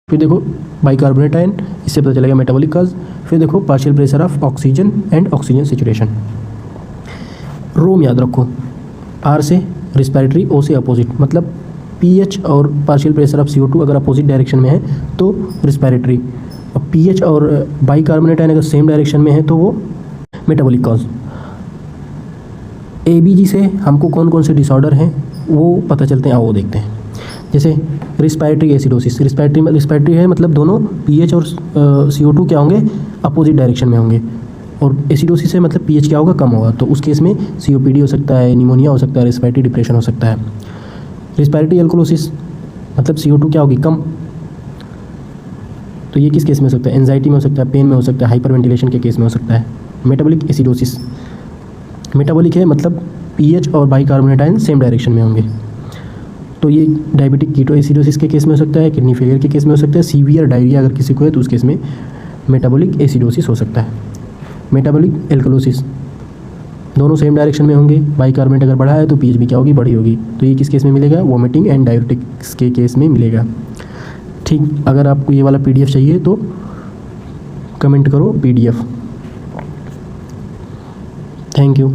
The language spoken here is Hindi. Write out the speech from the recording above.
फिर देखो बाइकार्बोनेट आयन, इससे पता चलेगा मेटाबॉलिक कॉज। फिर देखो partial pressure of oxygen and oxygen saturation. ROME याद रखो, आर से रिस्पिरेटरी, ओ से अपोजिट, मतलब पीएच और पार्शियल प्रेशर ऑफ CO2 अगर अपोजिट डायरेक्शन में है तो रिस्पिरेटरी, और पीएच और बाइकार्बोनेट आयन अगर सेम डायरेक्शन में है तो वो मेटाबॉलिक कॉज। ABG से हमको कौन कौन से डिसऑर्डर हैं वो पता चलते हैं, वो देखते हैं। जैसे रिस्पिरेटरी एसिडोसिस, रिस्पिरेटरी है मतलब दोनों पीएच और CO2 क्या होंगे, अपोजिट डायरेक्शन में होंगे, और एसिडोसिस है मतलब पीएच क्या होगा, कम होगा, तो उस केस में COPD हो सकता है, निमोनिया हो सकता है, रिस्पिरेटरी डिप्रेशन हो सकता है। रिस्पिरेटरी एल्कोलोसिस मतलब CO2 क्या होगी, कम, तो ये किस केस में हो सकता है, एंजाइटी में हो सकता है, पेन में हो सकता है, हाइपर वेंटिलेशन के केस में हो सकता है। मेटाबॉलिक एसिडोसिस, मेटाबॉलिक है मतलब पीएच और बाइकार्बोनेट आयन सेम डायरेक्शन में होंगे, तो ये डायबिटिक कीटो एसिडोसिस के केस में हो सकता है, किडनी फेलियर के केस में हो सकता है, सीवियर डायरिया अगर किसी को है तो उस केस में मेटाबॉलिक एसिडोसिस हो सकता है। मेटाबॉलिक एल्कलोसिस, दोनों सेम डायरेक्शन में होंगे, बाइकार्बोनेट अगर बढ़ा है तो पीएच भी क्या होगी, बड़ी होगी, तो ये किस केस में मिलेगा, वोमिटिंग एंड डायबिटिक्स के केस में मिलेगा। ठीक, अगर आपको ये वाला PDF चाहिए तो कमेंट करो PDF। Thank you.